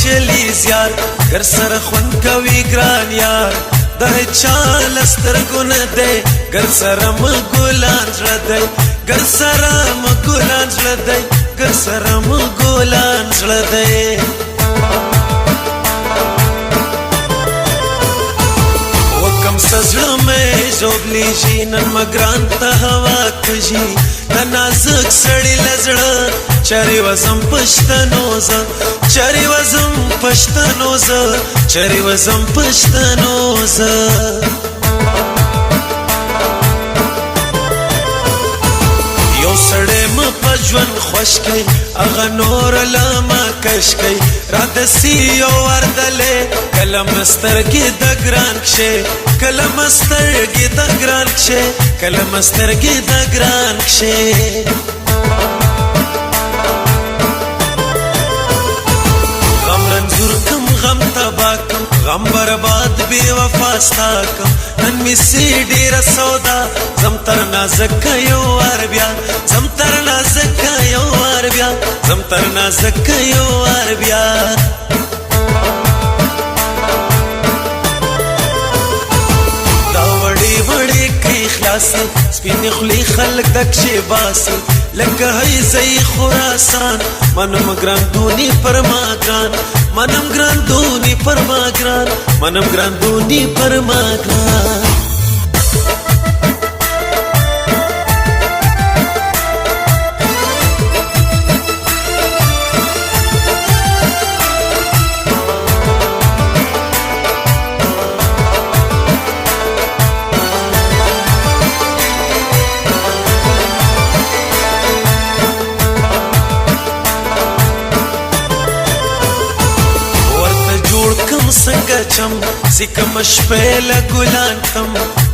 چلی زیار گر سر خون کوي ګران یار د هیچا لسترګو نه دی گر سره م ګلان زړه دی گر سره م ګلان زړه دی گر سره م ګلان زړه دی وکم سزړه مې ژوبلیږي نن مګران ته هوا کږي د نازک سړي لزړه چری وزم پښتنو زه چری وزم پښتنو زه چری وزم پښتنو زه یو سړی م په ژوند خوښ کوي هغه نور له ما کش کوي راته سی یو وردلې کله م سترګې د ګران کښې کله م سترګې د ګران کښې کله م سترګې د ګران کښې غم تبا کم غم برباد بے وفا ستا کم نن می سی ډیره سودا زم تر نازک یو وار بیا زم تر نازک یو وار بیا زم تر نازک یو وار بیا دا وړي وړي کوي خلاص سپینې خولې خلک د کښې باسي لکه هیزی خراسان منم ګران پر ما ګران منم ګران پر ما ګران منم ګران پر ما ګران څنګه چم سکم شپېل ګلان تم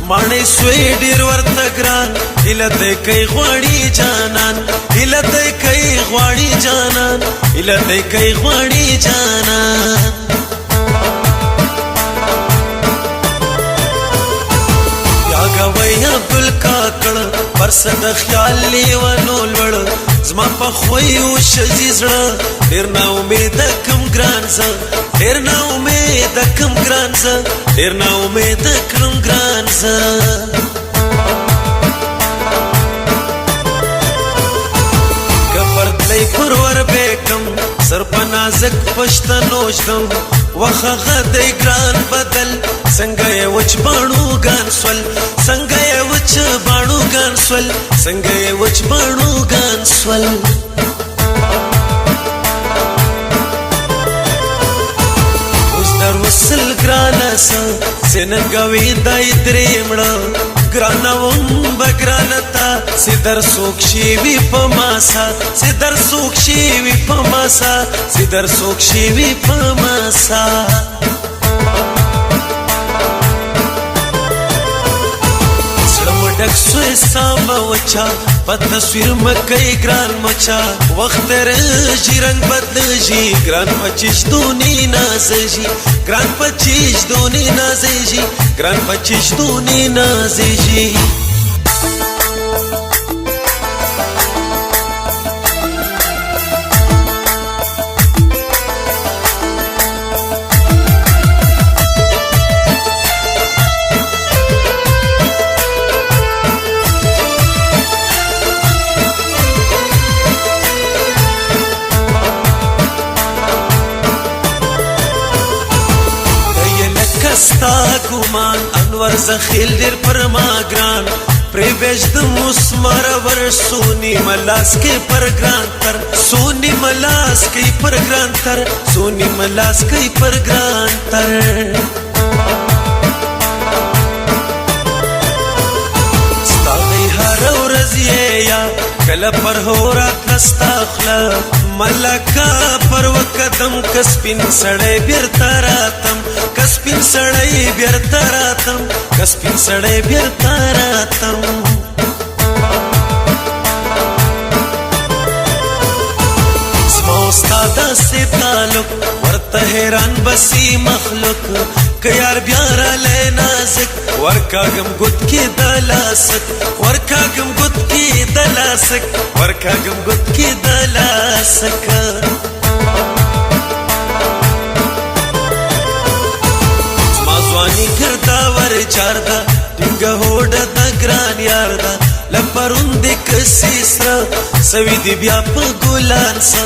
ماڼۍ سوی ډېر ورته ګران هیله دی کوي غواړي جانان هیله دی کوي غواړي جانان هیله دی کوي غواړي جانان یا ګوی عبدالکاکړ پر صد خیال لیونو لوړ زما په خویو شزي زړه ډېر نا امیده کم ګران زه ډېر نا امیده کم ګران زه ډېر نا امیده کم ګران زه که پردلی پر ور بیکم سر په نازک پښتنو ژدم وخ هغه دی ګران بدل څنګه یې وچ باڼوګان سول څنګه یې وچ باڼوګان سول څنګه یې وچ باڼوګان سول وصل ګرانه سنګوي دای درې مړه ګرانه وم بګرانه تا سدر سوک شي وی په ماسا سدر سوک شي وی په ماسا سدر سوک شي وی په ماسا ډک سوی سام وچا په تصویر مکۍ ګران مچا وخت رژي رنگ بدلږي ګران پچیش دونی نازږي ګران پچیش دونی نازږي ګران پچیش دونی نازږي ستا ګمان انور زخیل ډېر پر ما ګران پرې وېژد مسمار ور سونی ملاس کې پر ګران تر سونی ملاس کې پر ګران تر سونی ملاس کې پر ګران تر ستا دی هر ورځ یې یا کله پر هورات نستا خلا ملکا پر وقدم کسپین سړی بیرته راتم کسپین سړی بیرته راتم کسپین سړی بیرته راتم زما ستا داسې تعلق ورته حیران بسی مخلوق که یار بیا رالی نازک ورکاږم ګوت کې د لاسک ورکاږم ګوت کې د لاسک ورکاږم ګوت کې د لاسک پسې سره سوي دي بیا په ګلان څه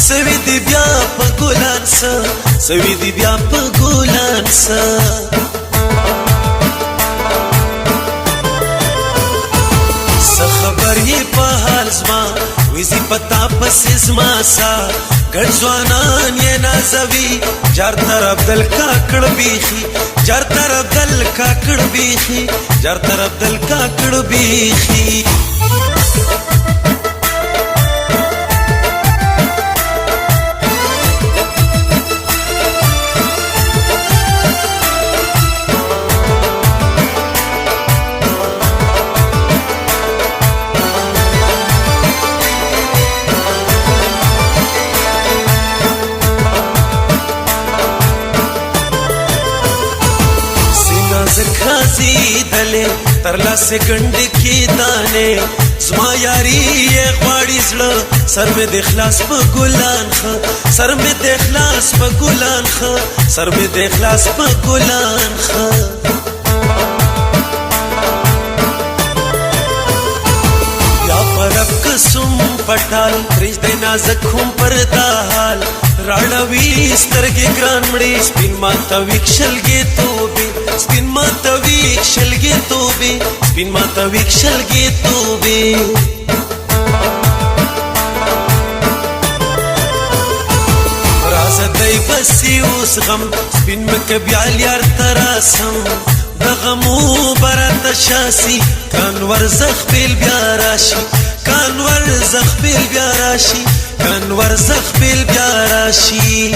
سوي دي بیا په ګلان څه سوي دي بیا په ګلان څه څه خبر یې په حال زما ویزي پتا پسې زما سا ګډ ځوانان یې نازوي جار طرف دل کاکړ بیخي جار طرف دل کاکړ بیخي جار طرف دل کاکړ بیخي ترلا سکنڈ کی دانے زما یاری یہ غواړي زړه سر مې د اخلاص په ګلان خه سر مې د اخلاص په ګلان خه سر مې د اخلاص په ګلان خه یا پرب قسم پټال پرېږ دی نازک هم پردا حال راړوي سترګې ګران مړې سپین ماته ویښلګې توبې سپین ماته ویښلګې توبې سپین ماته ویښلګې توبې رازه دی بسې اوس غم سپین مکه بیا یار ته راسم د غمو براته شاسي کانور زخبیل بیا راشي کانور زخبیل بیا راشي کانور زخبیل بیا راشي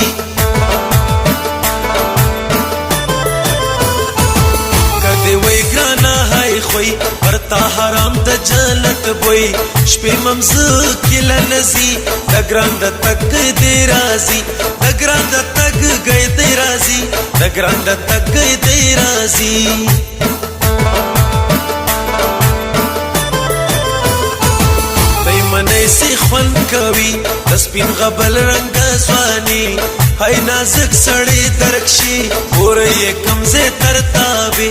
کدی وی ګرانا هاي خوې ورتا حرام د جنت بوي شپې ممزه کله نزي د ګران د تک دی رازي د ګران د تک گئی دی رازي د ګران د تک گئی دی رازي منې سي خوند کوي د سپین غبل رنګ ځواني هاي نازک سړی درکشي ور یې کمزه ترتابه